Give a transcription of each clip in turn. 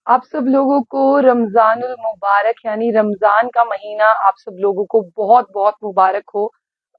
आप सब लोगों को रमजानुल मुबारक यानी रमजान का महीना आप सब लोगों को बहुत बहुत मुबारक हो।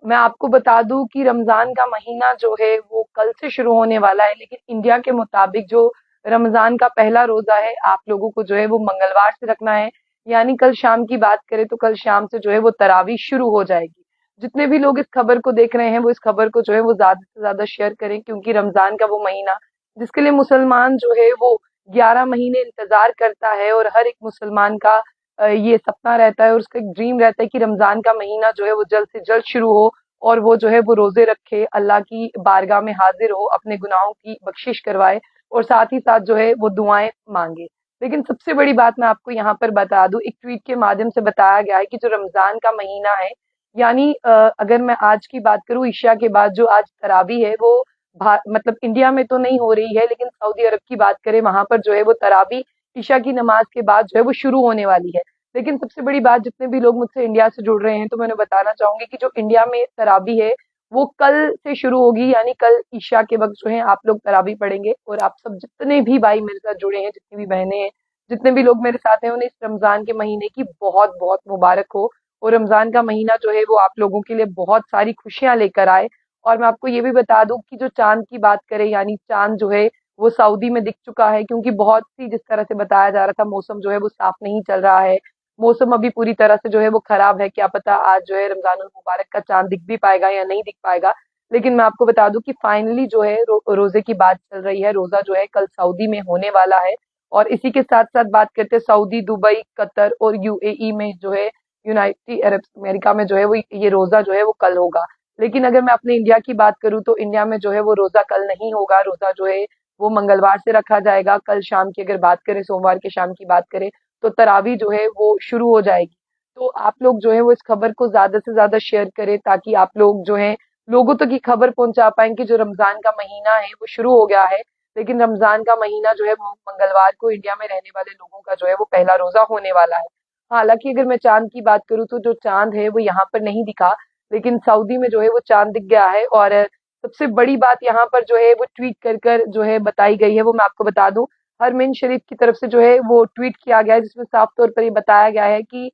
मैं आपको बता दूं कि रमजान का महीना जो है वो कल से शुरू होने वाला है, लेकिन इंडिया के मुताबिक जो रमजान का पहला रोजा है आप लोगों को जो है वो मंगलवार से रखना है। यानी कल शाम की बात करें तो कल शाम से जो है वो तरावी शुरू हो जाएगी। जितने भी लोग इस खबर को देख रहे हैं वो इस खबर को जो है वो ज्यादा से ज्यादा शेयर करें, क्योंकि रमजान का वो महीना जिसके लिए मुसलमान जो है वो 11 महीने इंतजार करता है, और हर एक मुसलमान का ये सपना रहता है और उसका एक ड्रीम रहता है कि रमजान का महीना जो है वो जल्द से जल्द शुरू हो और वो जो है वो रोजे रखे, अल्लाह की बारगाह में हाजिर हो, अपने गुनाहों की बख्शिश करवाए और साथ ही साथ जो है वो दुआएं मांगे। लेकिन सबसे बड़ी बात मैं आपको यहाँ पर बता दूं, एक ट्वीट के माध्यम से बताया गया है कि जो रमजान का महीना है, यानी अगर मैं आज की बात करूं, ईशा के बाद जो आज तरावी है वो मतलब इंडिया में तो नहीं हो रही है, लेकिन सऊदी अरब की बात करें वहां पर जो है वो तरावी ईशा की नमाज के बाद जो है वो शुरू होने वाली है। लेकिन सबसे बड़ी बात, जितने भी लोग मुझसे इंडिया से जुड़ रहे हैं तो मैंने बताना चाहूंगी कि जो इंडिया में तरावी है वो कल से शुरू होगी, यानी कल ईशा के वक्त जो है आप लोग तरावी पढ़ेंगे। और आप सब जितने भी भाई मेरे साथ जुड़े हैं, जितनी भी बहनें हैं, जितने भी लोग मेरे साथ हैं, उन्हें इस रमजान के महीने की बहुत बहुत मुबारक हो। और रमजान का महीना जो है वो आप लोगों के लिए बहुत सारी खुशियां लेकर आए। और मैं आपको ये भी बता दूं कि जो चांद की बात करें, यानी चांद जो है वो सऊदी में दिख चुका है, क्योंकि बहुत सी जिस तरह से बताया जा रहा था मौसम जो है वो साफ नहीं चल रहा है। मौसम अभी पूरी तरह से जो है वो खराब है, क्या पता आज जो है रमजानुल मुबारक का चांद दिख भी पाएगा या नहीं दिख पाएगा। लेकिन मैं आपको बता दूं कि फाइनली जो है रोजे की बात चल रही है, रोजा जो है कल सऊदी में होने वाला है। और इसी के साथ साथ बात करते हैं सऊदी, दुबई, कतर और यूएई में जो है, यूनाइटेड अरब अमेरिका में जो है वो ये रोजा जो है वो कल होगा। लेकिन अगर मैं अपने इंडिया की बात करूँ तो इंडिया में जो है वो रोजा कल नहीं होगा, रोजा जो है वो मंगलवार से रखा जाएगा। कल शाम की अगर बात करें, सोमवार के शाम की बात करें, तो तरावी जो है वो शुरू हो जाएगी। तो आप लोग जो है वो इस खबर को ज्यादा से ज्यादा शेयर करें, ताकि आप लोग जो है लोगों तक ये खबर पहुंचा पाएं कि जो रमजान का महीना है वो शुरू हो गया है। लेकिन रमजान का महीना जो है वो मंगलवार को इंडिया में रहने वाले लोगों का जो है वो पहला रोजा होने वाला है। हालांकि अगर मैं चांद की बात करूँ तो जो चांद है वो यहाँ पर नहीं दिखा, लेकिन सऊदी में जो है वो चांद दिख गया है। और सबसे बड़ी बात यहाँ पर जो है वो ट्वीट कर कर जो है बताई गई है, वो मैं आपको बता दूं। हरमीन शरीफ की तरफ से जो है वो ट्वीट किया गया है, जिसमें साफ तौर पर ये बताया गया है कि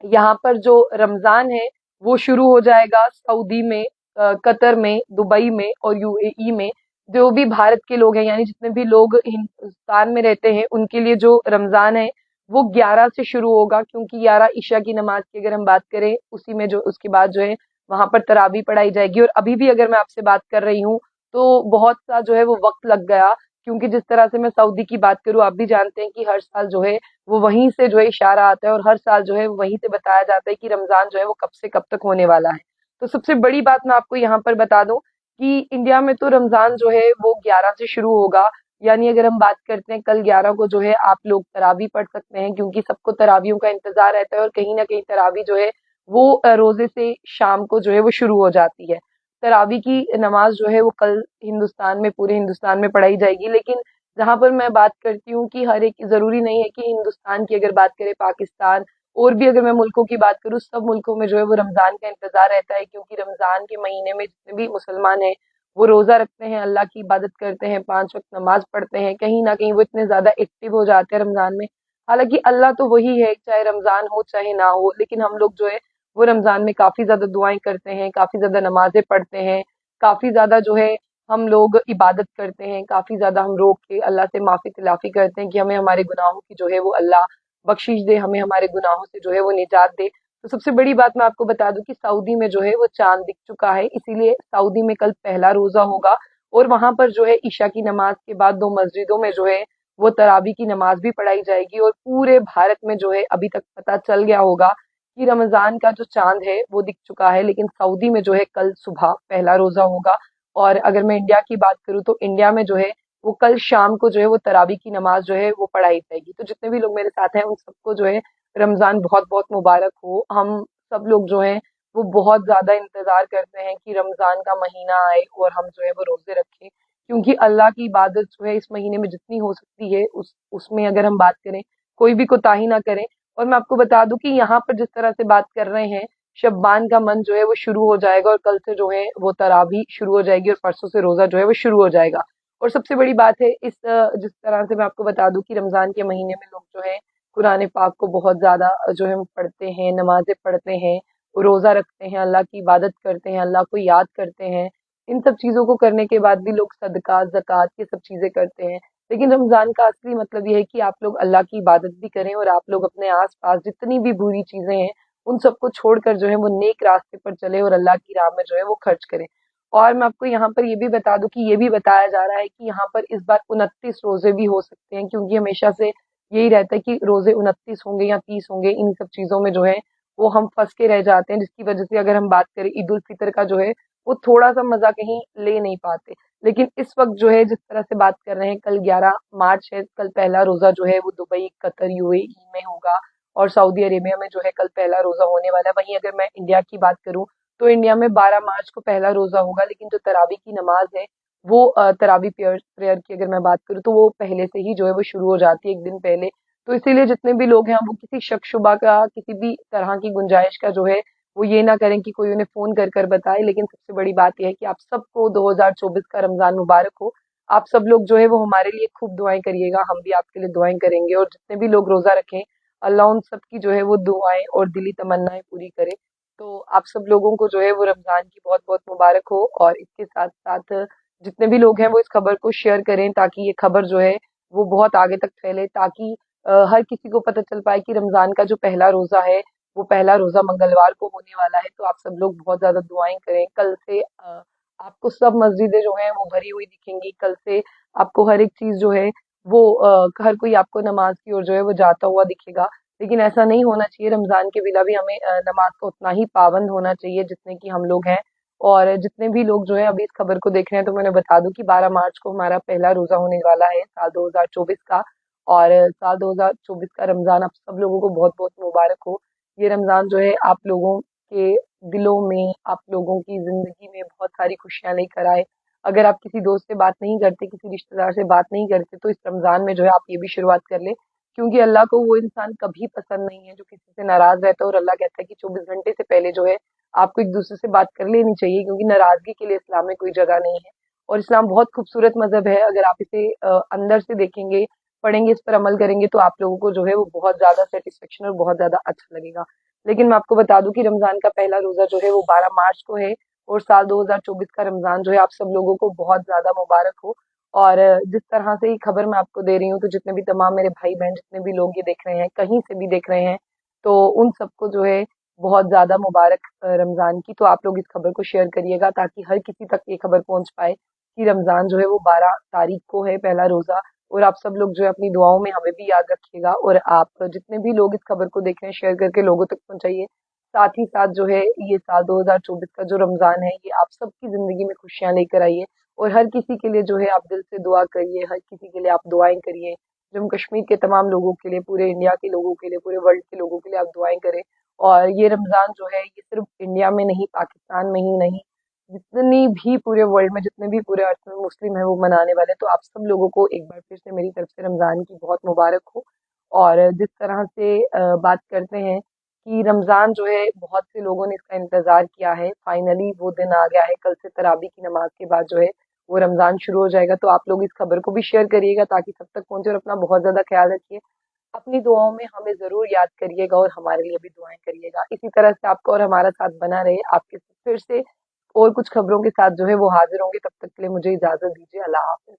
यहाँ पर जो रमजान है वो शुरू हो जाएगा सऊदी में, कतर में, दुबई में और यूएई में। जो भी भारत के लोग हैं, यानी जितने भी लोग हिंदुस्तान में रहते हैं, उनके लिए जो रमजान है वो 11 से शुरू होगा, क्योंकि 11 ईशा की नमाज की अगर हम बात करें, उसी में जो उसके बाद जो है वहां पर तरावी पढ़ाई जाएगी। और अभी भी अगर मैं आपसे बात कर रही हूँ तो बहुत सा जो है वो वक्त लग गया, क्योंकि जिस तरह से मैं सऊदी की बात करूँ, आप भी जानते हैं कि हर साल जो है वो वहीं से जो है इशारा आता है और हर साल जो है वहीं से बताया जाता है कि रमजान जो है वो कब से कब तक होने वाला है। तो सबसे बड़ी बात मैं आपको यहाँ पर बता दूं कि इंडिया में तो रमजान जो है वो 11 से शुरू होगा। यानी अगर हम बात करते हैं कल 11 को जो है आप लोग तरावी पढ़ सकते हैं, क्योंकि सबको तरावियों का इंतजार रहता है। और कहीं ना कहीं तरावी जो है वो रोजे से शाम को जो है वो शुरू हो जाती है। तरावी की नमाज जो है वो कल हिंदुस्तान में, पूरे हिंदुस्तान में पढ़ाई जाएगी। लेकिन जहाँ पर मैं बात करती हूँ कि हर एक, जरूरी नहीं है कि हिंदुस्तान की अगर बात करें, पाकिस्तान और भी अगर मैं मुल्कों की बात करूँ, सब मुल्कों में जो है वो रमजान का इंतजार रहता है, क्योंकि रमजान के महीने में जितने भी मुसलमान हैं वो रोजा रखते हैं, अल्लाह की इबादत करते हैं, 5 वक्त नमाज पढ़ते हैं, कहीं ना कहीं वो इतने ज्यादा एक्टिव हो जाते हैं रमजान में। हालांकि अल्लाह तो वही है, चाहे रमजान हो चाहे ना हो, लेकिन हम लोग जो है वो रमजान में काफी ज्यादा दुआएं करते हैं, काफी ज्यादा नमाजें पढ़ते हैं, काफी ज्यादा जो है हम लोग इबादत करते हैं, काफी ज्यादा हम रोक के अल्लाह से माफी तिलाफी करते हैं कि हमें हमारे गुनाहों की जो है वो अल्लाह बख्शिश दे, हमें हमारे गुनाहों से जो है वो निजात दे। तो सबसे बड़ी बात मैं आपको बता दूं कि सऊदी में जो है वो चांद दिख चुका है, इसीलिए सऊदी में कल पहला रोजा होगा। और वहां पर जो है ईशा की नमाज के बाद दो मस्जिदों में जो है वो तरावी की नमाज भी पढ़ाई जाएगी। और पूरे भारत में जो है अभी तक पता चल गया होगा कि रमजान का जो चांद है वो दिख चुका है, लेकिन सऊदी में जो है कल सुबह पहला रोजा होगा। और अगर मैं इंडिया की बात करूँ तो इंडिया में जो है वो कल शाम को जो है वो तरावी की नमाज जो है वो पढ़ाई जाएगी। तो जितने भी लोग मेरे साथ हैं उन सबको जो है रमजान बहुत बहुत मुबारक हो। हम सब लोग जो हैं वो बहुत ज्यादा इंतजार करते हैं कि रमजान का महीना आए और हम जो है वो रोजे रखें, क्योंकि अल्लाह की इबादत जो है इस महीने में जितनी हो सकती है उसमें अगर हम बात करें, कोई भी कोताही ना करें। और मैं आपको बता दूं कि यहाँ पर जिस तरह से बात कर रहे हैं, शब्बान का मंथ जो है वो शुरू हो जाएगा और कल से जो है वो तरावी शुरू हो जाएगी और परसों से रोजा जो है वो शुरू हो जाएगा। और सबसे बड़ी बात है जिस तरह से मैं आपको बता दूं कि रमजान के महीने में लोग जो है कुरान पाक को बहुत ज्यादा जो है पढ़ते हैं, नमाजें पढ़ते हैं, रोजा रखते हैं, अल्लाह की इबादत करते हैं, अल्लाह को याद करते हैं। इन सब चीजों को करने के बाद भी लोग सदका ज़कात ये सब चीजें करते हैं। लेकिन रमजान का असली मतलब ये है कि आप लोग अल्लाह की इबादत भी करें और आप लोग अपने आस-पास जितनी भी बुरी चीजें हैं, उन सबको छोड़कर जो है वो नेक रास्ते पर चले और अल्लाह की राह में जो है वो खर्च करें। और मैं आपको यहाँ पर ये भी बता दूं कि ये भी बताया जा रहा है कि यहाँ पर इस बार 29 रोजे भी हो सकते हैं, क्योंकि हमेशा से यही रहता है कि रोजे 29 होंगे या 30 होंगे, इन सब चीजों में जो है वो हम फंस के रह जाते हैं, जिसकी वजह से अगर हम बात करें ईद उल फितर का जो है वो थोड़ा सा मजा कहीं ले नहीं पाते। लेकिन इस वक्त जो है जिस तरह से बात कर रहे हैं, कल 11 मार्च है, कल पहला रोजा जो है वो दुबई, कतर, यूएई में होगा और सऊदी अरेबिया में जो है कल पहला रोजा होने वाला है। वहीं अगर मैं इंडिया की बात करूं तो इंडिया में 12 मार्च को पहला रोजा होगा, लेकिन जो तरावी की नमाज है वो तरावी प्रेयर प्रेयर की अगर मैं बात करूं तो वो पहले से ही जो है वो शुरू हो जाती है एक दिन पहले। तो इसीलिए जितने भी लोग हैं वो किसी शक शुबा का, किसी भी तरह की गुंजाइश का जो है वो ये ना करें कि कोई उन्हें फोन कर कर बताए। लेकिन सबसे बड़ी बात यह है कि आप सबको 2024 का रमजान मुबारक हो। आप सब लोग जो है वो हमारे लिए खूब दुआएं करिएगा, हम भी आपके लिए दुआएं करेंगे, और जितने भी लोग रोजा रखें अल्लाह उन सब की जो है वो दुआएं और दिली तमन्नाएं पूरी करे। तो आप सब लोगों को जो है वो रमजान की बहुत बहुत मुबारक हो, और इसके साथ साथ जितने भी लोग हैं वो इस खबर को शेयर करें ताकि ये खबर जो है वो बहुत आगे तक फैले, ताकि हर किसी को पता चल पाए कि रमजान का जो पहला रोजा है वो पहला रोजा मंगलवार को होने वाला है। तो आप सब लोग बहुत ज्यादा दुआएं करें। कल से आपको सब मस्जिदें जो हैं वो भरी हुई दिखेंगी। कल से आपको हर एक चीज जो है वो हर कोई आपको नमाज की ओर जो है वो जाता हुआ दिखेगा। लेकिन ऐसा नहीं होना चाहिए, रमजान के बिना भी हमें नमाज का उतना ही पाबंद होना चाहिए जितने की हम लोग हैं। और जितने भी लोग जो है अभी इस खबर को देख रहे हैं तो मैंने बता दूं कि 12 मार्च को हमारा पहला रोजा होने वाला है साल 2024 का। और साल 2024 का रमजान आप सब लोगों को बहुत बहुत मुबारक हो। ये रमजान जो है आप लोगों के दिलों में, आप लोगों की जिंदगी में बहुत सारी खुशियां लेकर आए। अगर आप किसी दोस्त से बात नहीं करते, किसी रिश्तेदार से बात नहीं करते, तो इस रमजान में जो है आप ये भी शुरुआत कर ले, क्योंकि अल्लाह को वो इंसान कभी पसंद नहीं है जो किसी से नाराज रहता है। और अल्लाह कहता है कि 24 घंटे से पहले जो है आपको एक दूसरे से बात कर लेनी चाहिए, क्योंकि नाराजगी के लिए इस्लाम में कोई जगह नहीं है। और इस्लाम बहुत खूबसूरत मजहब है। अगर आप इसे अंदर से देखेंगे, पढ़ेंगे, इस पर अमल करेंगे, तो आप लोगों को जो है वो बहुत ज्यादा सेटिस्फेक्शन और बहुत ज्यादा अच्छा लगेगा। लेकिन मैं आपको बता दूं कि रमजान का पहला रोजा जो है वो 12 मार्च को है, और साल 2024 का रमजान जो है आप सब लोगों को बहुत ज्यादा मुबारक हो। और जिस तरह से ये खबर मैं आपको दे रही हूँ, तो जितने भी तमाम मेरे भाई बहन, जितने भी लोग ये देख रहे हैं, कहीं से भी देख रहे हैं, तो उन सबको जो है बहुत ज्यादा मुबारक रमजान की। तो आप लोग इस खबर को शेयर करिएगा ताकि हर किसी तक ये खबर पहुंच पाए कि रमजान जो है वो 12 तारीख को है पहला रोजा। और आप सब लोग जो है अपनी दुआओं में हमें भी याद रखिएगा, और आप जितने भी लोग इस खबर को देख रहे हैं शेयर करके लोगों तक पहुंचाइए। साथ ही साथ जो है ये साल 2024 का जो रमजान है ये आप सबकी जिंदगी में खुशियां लेकर आइए। और हर किसी के लिए जो है आप दिल से दुआ करिए, हर किसी के लिए आप दुआएं करिए। जम्मू कश्मीर के तमाम लोगों के लिए, पूरे इंडिया के लोगों के लिए, पूरे वर्ल्ड के लोगों के लिए आप दुआएं करें। और ये रमजान जो है ये सिर्फ इंडिया में नहीं, पाकिस्तान में ही नहीं, जितनी भी पूरे वर्ल्ड में, जितने भी पूरे अर्थ में मुस्लिम है वो मनाने वाले। तो आप सब लोगों को एक बार फिर से मेरी तरफ से रमजान की बहुत मुबारक हो। और जिस तरह से बात करते हैं कि रमजान जो है बहुत से लोगों ने इसका इंतजार किया है, फाइनली वो दिन आ गया है। कल से तरावी की नमाज के बाद जो है वो रमजान शुरू हो जाएगा। तो आप लोग इस खबर को भी शेयर करिएगा ताकि सब तक पहुंचे, और अपना बहुत ज्यादा ख्याल रखिए। अपनी दुआओं में हमें ज़रूर याद करिएगा और हमारे लिए भी दुआएं करिएगा। इसी तरह से आपका और हमारा साथ बना रहे। आपके फिर से और कुछ खबरों के साथ जो है वो हाजिर होंगे। तब तक के लिए मुझे इजाज़त दीजिए। अल्लाह हाफ़िज़।